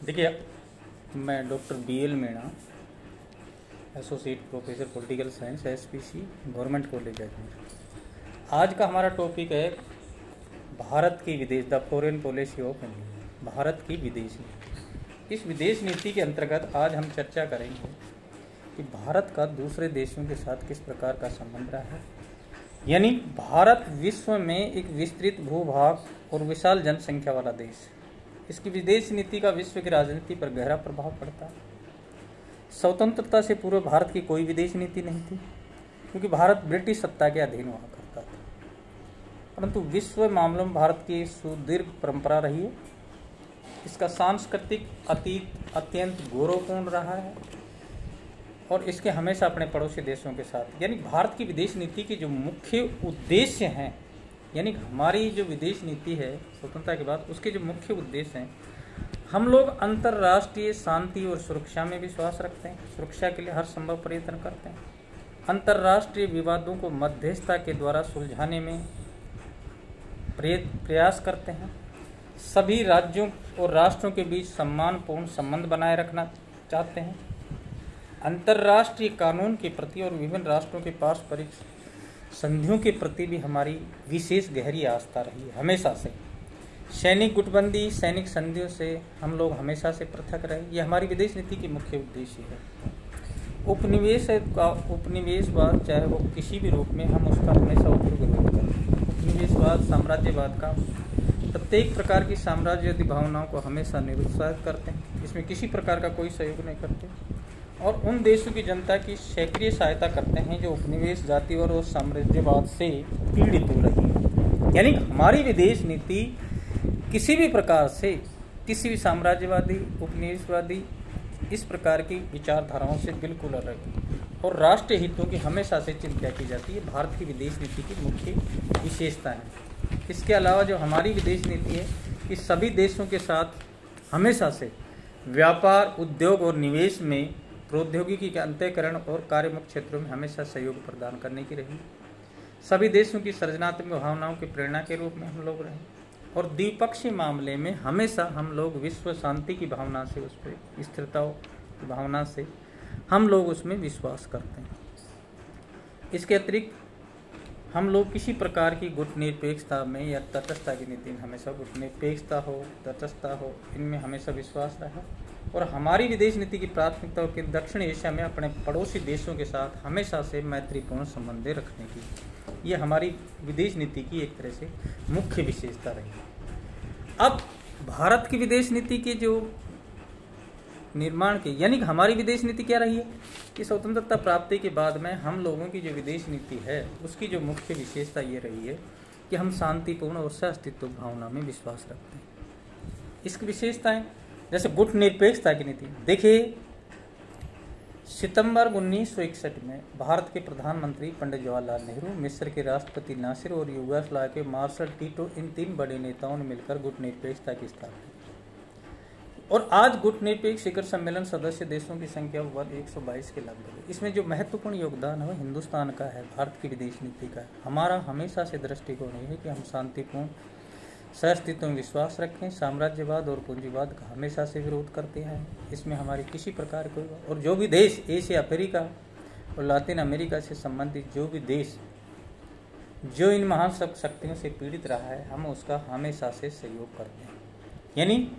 देखिए, मैं doctor BL Meena, associate professor political science, SPC, government college Ajmer. आज का हमारा टॉपिक है भारत की विदेश, the foreign policy of India, Bharat की विदेश नीति। इस विदेश नीति के अंतर्गत आज हम चर्चा करेंगे कि भारत का दूसरे देशों के साथ किस प्रकार का संबंध रहा है। यानी भारत विश्व में एक विस्तृत भूभाग और विशाल जनसंख्या वाला देश है। इसकी विदेश नीति का विश्व की राजनीति पर गहरा प्रभाव पड़ता है। स्वतंत्रता से पूर्व भारत की कोई विदेश नीति नहीं थी, क्योंकि भारत ब्रिटिश सत्ता के अधीन हुआ करता था। परंतु विश्व मामलों में भारत की सुदीर्घ परंपरा रही है। इसका सांस्कृतिक अतीत अत्यंत गौरवपूर्ण रहा है और इसके हमेशा अपने पड़ोसी देशों के साथ, यानी भारत की विदेश नीति के जो मुख्य उद्देश्य हैं, यानी हमारी जो विदेश नीति है स्वतंत्रता के बाद, उसके जो मुख्य उद्देश्य हैं, हम लोग अंतर्राष्ट्रीय शांति और सुरक्षा में विश्वास रखते हैं, सुरक्षा के लिए हर संभव प्रयत्न करते हैं, अंतर्राष्ट्रीय विवादों को मध्यस्थता के द्वारा सुलझाने में प्रयास करते हैं, सभी राज्यों और राष्ट्रों के बीच सम्मानपूर्ण संबंध बनाए रखना चाहते हैं, अंतर्राष्ट्रीय कानून के प्रति और विभिन्न राष्ट्रों के पारस्परिक संधियों के प्रति भी हमारी विशेष गहरी आस्था रही है हमेशा से। सैनिक गुटबंदी, सैनिक संधियों से हम लोग हमेशा से पृथक रहे, ये हमारी विदेश नीति की मुख्य उद्देश्य है। उपनिवेशवाद चाहे वो किसी भी रूप में, हम उसका हमेशा उग्र विरोध करते हैं। उपनिवेशवाद, साम्राज्यवाद का, प्रत्येक प्रकार की साम्राज्यवादी भावनाओं को हमेशा निरुत्साहित करते हैं, इसमें किसी प्रकार का कोई सहयोग नहीं करते और उन देशों की जनता की सक्रिय सहायता करते हैं जो उपनिवेश, जातिवाद और साम्राज्यवाद से पीड़ित हो रही है। यानी हमारी विदेश नीति किसी भी प्रकार से किसी भी साम्राज्यवादी, उपनिवेशवादी इस प्रकार की विचारधाराओं से बिल्कुल अलग और राष्ट्रीय हितों की हमेशा से चिंता की जाती है। भारत की विदेश नीति की मुख्य विशेषता है। इसके अलावा जो हमारी विदेश नीति है कि सभी देशों के साथ हमेशा से व्यापार, उद्योग और निवेश में प्रौद्योगिकी के अंतःकरण और कार्यमुक्त क्षेत्रों में हमेशा सहयोग प्रदान करने की रही। सभी देशों की सृजनात्मक भावनाओं की प्रेरणा के रूप में हम लोग रहे और द्विपक्षीय मामले में हमेशा हम लोग विश्व शांति की भावना से, उस पर स्थिरता की भावना से हम लोग उसमें विश्वास करते हैं। इसके अतिरिक्त हम लोग किसी प्रकार की गुटनिरपेक्षता में या तटस्थता की नीति में, हमेशा गुटनिरपेक्षता हो, तटस्थता हो, इनमें हमेशा विश्वास रहा और हमारी विदेश नीति की प्राथमिकता के दक्षिण एशिया में अपने पड़ोसी देशों के साथ हमेशा से मैत्रीपूर्ण संबंध रखने की, ये हमारी विदेश नीति की एक तरह से मुख्य विशेषता रही। अब भारत की विदेश नीति के जो निर्माण के, यानी कि हमारी विदेश नीति क्या रही है कि स्वतंत्रता प्राप्ति के बाद में हम लोगों की जो विदेश नीति है उसकी जो मुख्य विशेषता ये रही है कि हम शांतिपूर्ण और सह-अस्तित्व भावना में विश्वास रखते हैं। इसकी विशेषताएं जैसे गुटनिरपेक्षता की नीति, देखिए सितंबर 1961 में भारत के प्रधानमंत्री पंडित जवाहरलाल नेहरू, मिस्र के राष्ट्रपति नासिर और युगोस्लाविया के मार्शल टीटो, इन तीन बड़े नेताओं ने मिलकर गुटनिरपेक्षता की स्थापना की और आज गुटनिरपेक्ष शिखर सम्मेलन सदस्य देशों की संख्या 122 के लगभग है। इसमें जो महत्वपूर्ण योगदान है वो हिंदुस्तान का है, भारत की विदेश नीति का है। हमारा हमेशा से दृष्टिकोण है कि हम शांतिपूर्ण सह-अस्तित्व में विश्वास रखें, साम्राज्यवाद और पूंजीवाद का हमेशा से विरोध करते हैं। इसमें हमारी किसी प्रकार कोई, और जो भी देश एशिया, अफ्रीका और लातिन अमेरिका से संबंधित जो भी देश जो इन महान शक्तियों से पीड़ित रहा है, हम उसका हमेशा से सहयोग करते हैं। यानी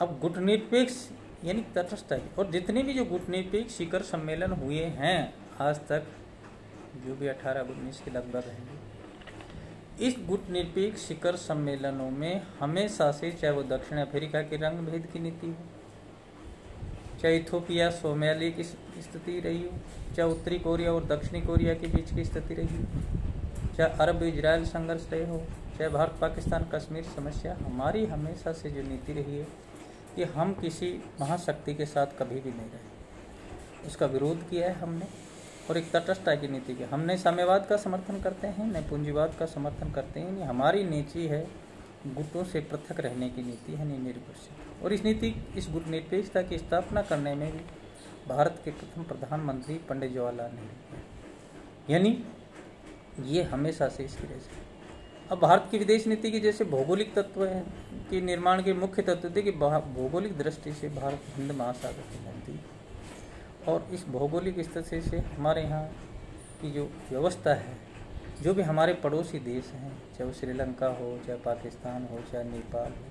अब गुटनिरपेक्ष यानी तटस्थता, और जितने भी जो गुटनिरपेक्ष शिखर सम्मेलन हुए हैं आज तक, जो भी 18-19 के लगभग हैं, इस गुटनिरपेक्ष शिखर सम्मेलनों में हमेशा से, चाहे वो दक्षिण अफ्रीका के रंग भेद की नीति हो, चाहे इथोपिया सोमालिया की स्थिति रही हो, चाहे उत्तरी कोरिया और दक्षिणी कोरिया के बीच की स्थिति रही हो, चाहे अरब इजराइल संघर्ष रहे हो, चाहे भारत पाकिस्तान कश्मीर समस्या, हमारी हमेशा से जो नीति रही है कि हम किसी महाशक्ति के साथ कभी भी नहीं रहे, उसका विरोध किया है हमने और एक तटस्थता की नीति की, हमने साम्यवाद का समर्थन करते हैं, न पूंजीवाद का समर्थन करते हैं। ये हमारी नीति है गुटों से पृथक रहने की नीति है, निरपेक्ष। और इस गुटनिरपेक्षता की स्थापना करने में भी भारत के प्रथम प्रधानमंत्री पंडित जवाहरलाल नेहरू, यानी ये हमेशा से इसकी रही। अब भारत की विदेश नीति के जैसे भौगोलिक तत्व है कि निर्माण के मुख्य तत्व थे कि भौगोलिक दृष्टि से भारत हिंद महासागर की नदी, और इस भौगोलिक स्थिति से हमारे यहाँ की जो व्यवस्था है, जो भी हमारे पड़ोसी देश हैं, चाहे वो श्रीलंका हो, चाहे पाकिस्तान हो, चाहे नेपाल हो,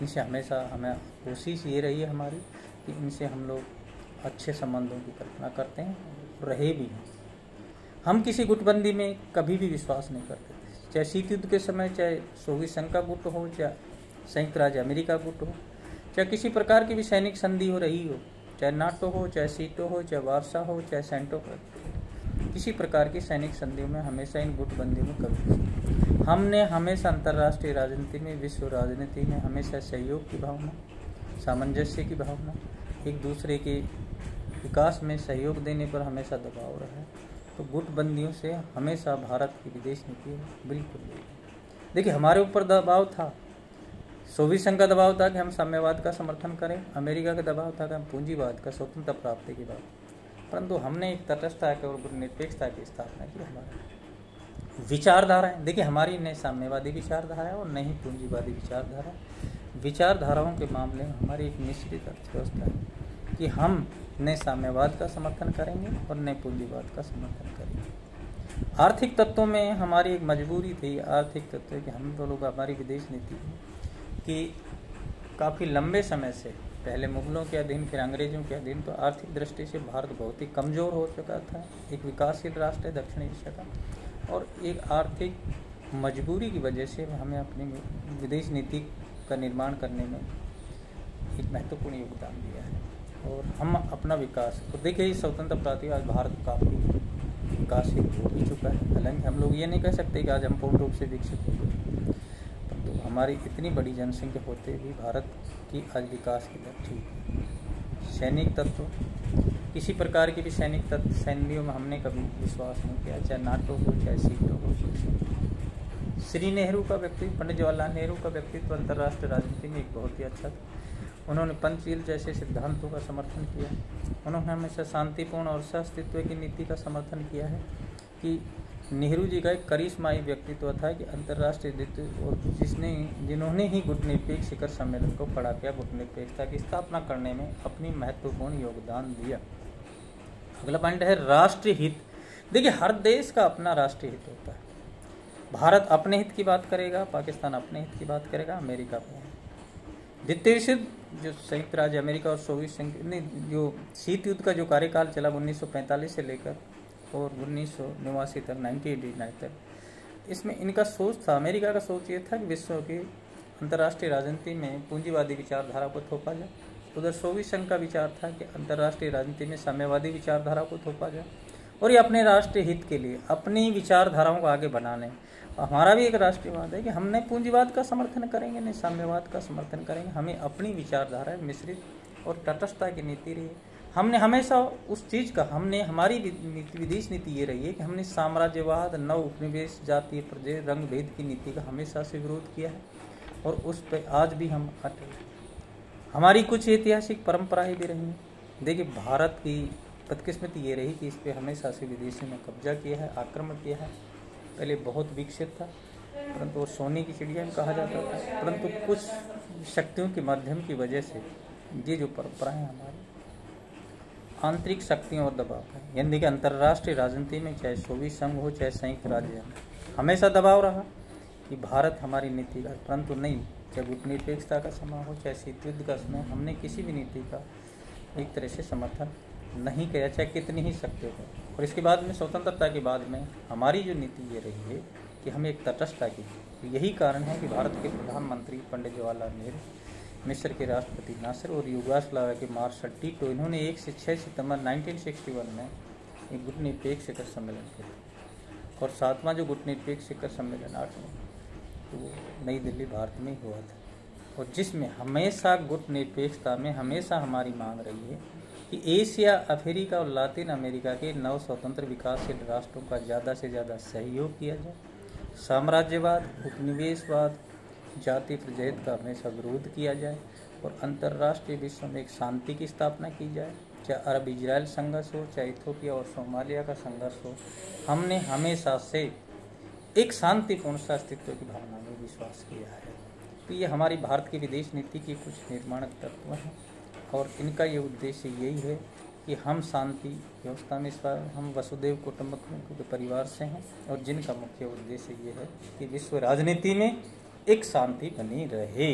इनसे हमेशा हमें कोशिश ये रही है हमारी कि इनसे हम लोग अच्छे संबंधों की कल्पना करते हैं और रहे भी हैं। हम किसी गुटबंदी में कभी भी विश्वास नहीं करते थे, चाहे शीत युद्ध के समय, चाहे सोवियत संघ का गुट हो, चाहे संयुक्त राज्य अमेरिका गुट हो, चाहे किसी प्रकार की भी सैनिक संधि हो रही हो, चाहे नाटो हो, चाहे सीटो हो, चाहे वार्सा हो, चाहे सेंटो, किसी प्रकार की सैनिक संधियों में हमेशा इन गुटबंदियों में कभी हमने हमेशा अंतर्राष्ट्रीय राजनीति में, विश्व राजनीति में हमेशा सहयोग की भावना, सामंजस्य की भावना, एक दूसरे के विकास में सहयोग देने पर हमेशा दबाव रहा है। तो गुटबंदियों से हमेशा भारत की विदेश नीति बिल्कुल नहीं। देखिए, हमारे ऊपर दबाव था, सोवियत संघ का दबाव था कि हम साम्यवाद का समर्थन करें, अमेरिका का दबाव था कि हम पूंजीवाद का स्वतंत्रता प्राप्ति की बात, परंतु हमने एक तटस्थता और गुटनिरपेक्षता की स्थापना की। हमारी विचारधाराएं, देखिए हमारी न साम्यवादी विचारधारा है और न ही पूंजीवादी विचारधारा। विचारधाराओं के मामले में हमारी एक मिश्रित अर्थव्यवस्था है कि हम न साम्यवाद का समर्थन करेंगे और न पूंजीवाद का समर्थन करेंगे। आर्थिक तत्वों में हमारी एक मजबूरी थी, आर्थिक तत्व कि हम लोग, हमारी विदेश नीति कि काफ़ी लंबे समय से, पहले मुगलों के अधीन, फिर अंग्रेजों के अधीन, तो आर्थिक दृष्टि से भारत बहुत ही कमज़ोर हो चुका था। एक विकासशील राष्ट्र है दक्षिण एशिया का, और एक आर्थिक मजबूरी की वजह से हमें अपनी विदेश नीति का निर्माण करने में एक महत्वपूर्ण योगदान दिया है और हम अपना विकास, तो देखिए स्वतंत्र प्राप्ति आज भारत काफ़ी विकासशील हो भी चुका है। हालांकि हम लोग ये नहीं कह सकते कि आज हम पूर्ण रूप से विकसित हो गए, परंतु हमारी इतनी बड़ी जनसंख्या होते भी भारत की आज विकास की दर ठीक है। सैनिक तत्व, किसी प्रकार की भी सैनिक तत्व सैन्यों में हमने कभी विश्वास नहीं किया, चाहे नाटो हो, चाहे सीटो हो। श्री नेहरू का व्यक्तित्व, पंडित जवाहरलाल नेहरू का व्यक्तित्व अंतर्राष्ट्रीय राजनीति में एक बहुत ही अच्छा था। उन्होंने पंचशील जैसे सिद्धांतों का समर्थन किया। उन्होंने हमेशा शांतिपूर्ण और सहअस्तित्व की नीति का समर्थन किया है कि नेहरू जी का एक करिश्माई व्यक्तित्व था कि अंतर्राष्ट्रीय नेतृत्व, और जिन्होंने ही गुटनिरपेक्ष शिखर सम्मेलन को खड़ा किया, गुटनिरपेक्षता की स्थापना करने में अपनी महत्वपूर्ण योगदान दिया। अगला पॉइंट है राष्ट्रीय हित। देखिए, हर देश का अपना राष्ट्रीय हित होता है। भारत अपने हित की बात करेगा, पाकिस्तान अपने हित की बात करेगा, अमेरिका अपने। द्वितीय विश्व युद्ध, जो संयुक्त राज्य अमेरिका और सोवियत संघ ने जो शीत युद्ध का जो कार्यकाल चला 1945 से लेकर और 1989 तक, 1989 तक, इसमें इनका सोच था, अमेरिका का सोच ये था कि विश्व की अंतर्राष्ट्रीय राजनीति में पूंजीवादी विचारधारा को थोपा जाए। उधर सोवियत संघ का विचार था कि अंतर्राष्ट्रीय राजनीति में साम्यवादी विचारधारा को थोपा जाए, और ये अपने राष्ट्रीय हित के लिए अपनी विचारधाराओं को आगे बढ़ाने। हमारा भी एक राष्ट्रीयवाद है कि हम न पूंजीवाद का समर्थन करेंगे, न साम्यवाद का समर्थन करेंगे। हमें अपनी विचारधारा मिश्रित और तटस्थता की नीति रही है। हमने हमेशा उस चीज़ का, हमारी विदेश नीति ये रही है कि हमने साम्राज्यवाद, नव उपनिवेश, जातीय प्रदेश, रंग भेद की नीति का हमेशा से विरोध किया है और उस पर आज भी हम अटल हैं। हमारी कुछ ऐतिहासिक परंपराएं भी रही हैं। देखिए, भारत की बदकिस्मती ये रही कि इस पर हमेशा से विदेशियों ने कब्जा किया है, आक्रमण किया है। पहले बहुत विकसित था, परंतु वो सोने की चिड़िया कहा जाता था, परंतु कुछ शक्तियों के माध्यम की वजह से ये जो परंपराएं हमारी आंतरिक शक्तियों और दबाव है, यानी कि अंतर्राष्ट्रीय राजनीति में चाहे सोवियत संघ हो, चाहे संयुक्त राज्य, हमेशा दबाव रहा कि भारत हमारी नीति का, परंतु नहीं, चाहे गुटनिरपेक्षता का समय हो, चाहे शीत युद्ध का समय, हमने किसी भी नीति का एक तरह से समर्थन नहीं किया, चाहे कितनी ही शक्तियों हो। और इसके बाद में, स्वतंत्रता के बाद में, हमारी जो नीति ये रही है कि हमें एक तटस्थता की। यही कारण है कि भारत के प्रधानमंत्री पंडित जवाहरलाल नेहरू, मिस्र के राष्ट्रपति नासिर और युगोस्लाविया के मार्शल टीटो, इन्होंने 1 से 6 सितंबर 1961 में एक गुटनिरपेक्ष शिखर सम्मेलन किया और 7वां जो गुटनिरपेक्ष शिखर सम्मेलन 8वां, तो वो नई दिल्ली भारत में ही हुआ था, और जिसमें हमेशा गुटनिरपेक्षता में हमेशा हमारी मांग रही है कि एशिया, अफ्रीका और लातिन अमेरिका के नव स्वतंत्र विकासशील राष्ट्रों का ज़्यादा से ज़्यादा सहयोग किया जाए। साम्राज्यवाद, उपनिवेशवाद, जाति प्रभेद का हमेशा विरोध किया जाए और अंतर्राष्ट्रीय विश्व में एक शांति की स्थापना की जाए। चाहे अरब इजराइल संघर्ष हो, चाहे इथियोपिया और सोमालिया का संघर्ष हो, हमने हमेशा से एक शांतिपूर्ण सा अस्तित्व की भावना में विश्वास किया है। तो ये हमारी भारत की विदेश नीति के कुछ निर्माणक तत्व हैं और इनका ये उद्देश्य यही है कि हम शांति व्यवस्था में हम वसुदैव कुटुंबकम के परिवार से हैं और जिनका मुख्य उद्देश्य ये है कि विश्व राजनीति में एक शांति बनी रहे।